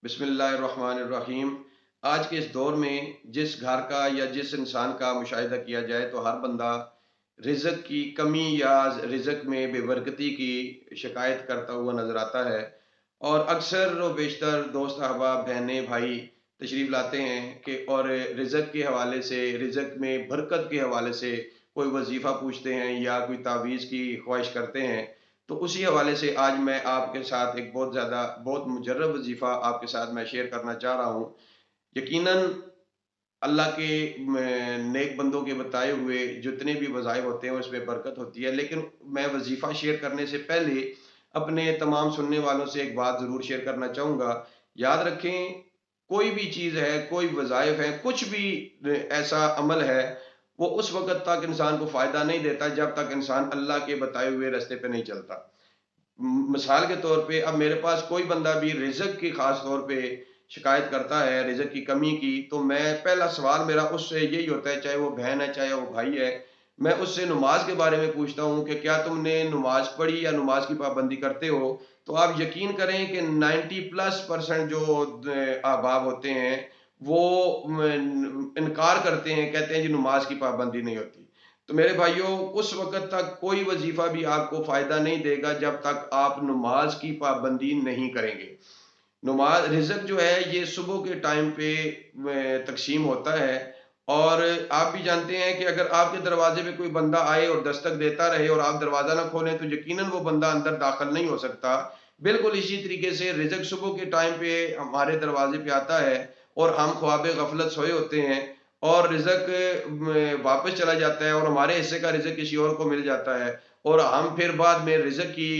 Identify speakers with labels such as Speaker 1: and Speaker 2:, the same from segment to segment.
Speaker 1: बिस्मिल्लाहिर्रहमानिर्रहीम। आज के इस दौर में जिस घर का या जिस इंसान का मुशाहिदा किया जाए तो हर बंदा रिज़्क़ की कमी या रिज़्क़ में बेबरकती की शिकायत करता हुआ नज़र आता है। और अक्सर व बेशतर दोस्त अहबाब, बहनें, भाई तशरीफ़ लाते हैं कि और रिज़्क़ के हवाले से, रिज़्क़ में बरकत के हवाले से कोई वज़ीफ़ा पूछते हैं या कोई तावीज़ की ख़्वाहिश करते हैं। तो उसी हवाले से आज मैं आपके साथ एक बहुत मुजर्रब वज़ीफ़ा आपके साथ मैं शेयर करना चाह रहा हूँ। यकीनन अल्लाह के नेक बंदों के बताए हुए जितने भी वज़ाइफ होते हैं उसमें बरकत होती है। लेकिन मैं वज़ीफ़ा शेयर करने से पहले अपने तमाम सुनने वालों से एक बात ज़रूर शेयर करना चाहूँगा। याद रखें, कोई भी चीज़ है, कोई वज़ाइफ है, कुछ भी ऐसा अमल है, वो उस वक़्त तक इंसान को फ़ायदा नहीं देता जब तक इंसान अल्लाह के बताए हुए रास्ते पे नहीं चलता। मिसाल के तौर पे अब मेरे पास कोई बंदा भी रिज़्क़ की ख़ास तौर पे शिकायत करता है, रिज़्क़ की कमी की, तो मैं पहला सवाल मेरा उससे यही होता है, चाहे वो बहन है, चाहे वो भाई है, मैं उससे नमाज़ के बारे में पूछता हूँ कि क्या तुमने नमाज़ पढ़ी या नमाज़ की पाबंदी करते हो? तो आप यकीन करें कि 90 प्लस परसेंट जो अहबाब होते हैं, वो इनकार करते हैं, कहते हैं जी नमाज़ की पाबंदी नहीं होती। तो मेरे भाइयों, उस वक़्त तक कोई वज़ीफ़ा भी आपको फ़ायदा नहीं देगा जब तक आप नमाज़ की पाबंदी नहीं करेंगे। नमाज़ रिज़्क़ जो है ये सुबह के टाइम पे तक़सीम होता है। और आप भी जानते हैं कि अगर आपके दरवाज़े पे कोई बंदा आए और दस्तक देता रहे और आप दरवाज़ा ना खोलें तो यकीनन वो बंदा अंदर दाख़िल नहीं हो सकता। बिल्कुल इसी तरीके से रिज़्क़ सुबह के टाइम पे हमारे दरवाज़े पे आता है और हम ख्वाब गफ़लत सोए होते हैं और रिज़्क़ वापस चला जाता है और हमारे हिस्से का रिज़्क़ किसी और को मिल जाता है और हम फिर बाद में रिज़्क़ की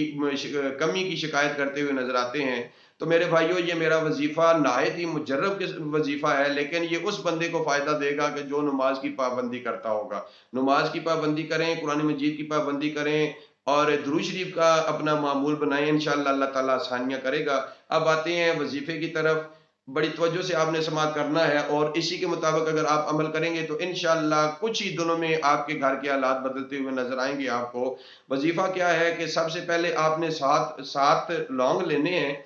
Speaker 1: कमी की शिकायत करते हुए नज़र आते हैं। तो मेरे भाइयों, ये मेरा वज़ीफ़ा नहायत ही मुजर्रब वज़ीफ़ा है, लेकिन ये उस बंदे को फ़ायदा देगा कि जो नमाज़ की पाबंदी करता होगा। नमाज़ की पाबंदी करें, कुरान मजीद की पाबंदी करें और दुरूद शरीफ का अपना मामूल बनाएँ, इंशाअल्लाह अल्लाह ताला आसानियाँ करेगा। अब आते हैं वज़ीफ़े की तरफ। बड़ी तवज्जो से आपने समाअत करना है और इसी के मुताबिक अगर आप अमल करेंगे तो इंशाअल्लाह कुछ ही दिनों में आपके घर के हालात बदलते हुए नज़र आएँगे आपको। वज़ीफ़ा क्या है कि सबसे पहले आपने 7 लौंग लेने हैं।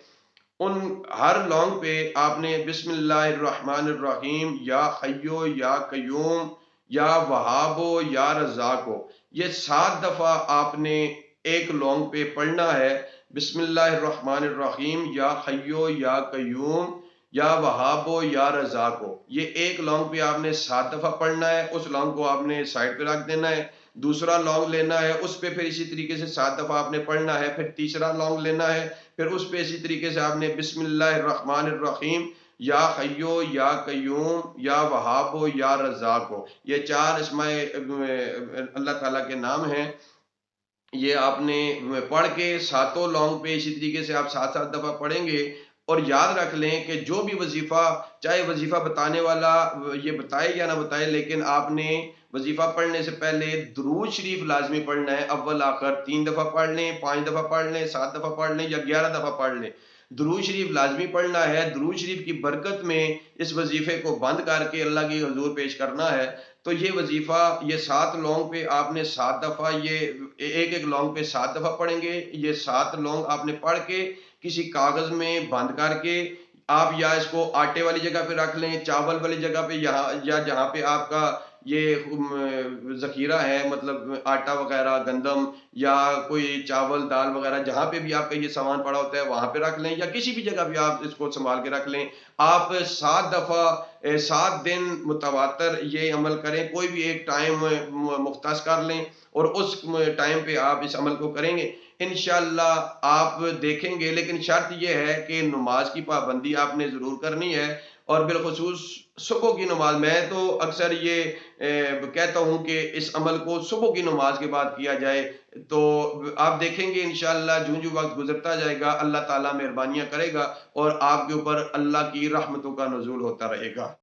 Speaker 1: उन हर लौंग पे आपने बिस्मिल्लाहिर्रहमानिर्रहीम, या हय्यो या कय्यूम, या वहाबो या रज़्ज़ाको, ये 7 दफ़ा आपने एक लौंग पे पढ़ना है। बिस्मिल्लाहिर्रहमानिर्रहीम, या हय्यो या कय्यूम, या वहाबो या रज़्ज़ाको, ये एक लौंग पे आपने 7 दफ़ा पढ़ना है। उस लौंग को आपने साइड पे रख देना है। दूसरा लौंग लेना है, उस पे फिर इसी तरीके से 7 दफ़ा आपने पढ़ना है। फिर तीसरा लौंग लेना है, फिर उस पे इसी तरीके से आपने बिस्मिल्लाहिर्रहमानिर्रहीम, या हय्यो या कय्यूम, या वहाबो या रज़्ज़ाको, ये 4 इस्माए अल्लाह ताला के नाम हैं। ये आपने पढ़ के सातों लौंग पे इसी तरीके से आप 7-7 दफ़ा पढ़ेंगे और याद रख लें कि जो भी वज़ीफ़ा, चाहे वज़ीफ़ा बताने वाला ये बताए या ना बताए, लेकिन आपने वज़ीफ़ा पढ़ने से पहले दुरूद शरीफ लाज़मी पढ़ना है। अव्वल आखिर 3 दफ़ा पढ़ लें, 5 दफ़ा पढ़ लें, 7 दफ़ा पढ़ लें या 11 दफ़ा पढ़ लें। दुरूद शरीफ लाज़मी पढ़ना है। दुरूद शरीफ की बरकत में इस वज़ीफ़े को बंद करके अल्लाह के हुज़ूर पेश करना है। तो ये वज़ीफ़ा, ये 7 लौंग पे आपने 7 दफ़ा ये एक-एक लौंग पे 7 दफ़ा पढ़ेंगे। ये 7 लौंग आपने पढ़ के किसी कागज़ में बंद करके आप या इसको आटे वाली जगह पे रख लें, चावल वाली जगह पे, यहाँ या जहाँ पे आपका ये ज़ख़ीरा है, मतलब आटा वग़ैरह, गंदम या कोई चावल, दाल वग़ैरह, जहाँ पे भी आपका ये सामान पड़ा होता है वहाँ पे रख लें या किसी भी जगह पे आप इसको सँभाल के रख लें। आप 7 दफ़ा 7 दिन मुतवातर ये अमल करें। कोई भी एक टाइम मुख्तस कर लें और उस टाइम पे आप इस अमल को करेंगे। इंशाअल्लाह आप देखेंगे, लेकिन शर्त ये है कि नमाज़ की पाबंदी आपने ज़रूर करनी है और बिलख़ुसूस सुबह की नमाज़। मैं तो अक्सर ये कहता हूँ कि इस अमल को सुबह की नमाज़ के बाद किया जाए। तो आप देखेंगे इंशाअल्लाह ज्यों-ज्यों वक़्त गुज़रता जाएगा अल्लाह ताला मेहरबानियाँ करेगा और आपके ऊपर अल्लाह की रहमतों का नुज़ूल होता रहेगा।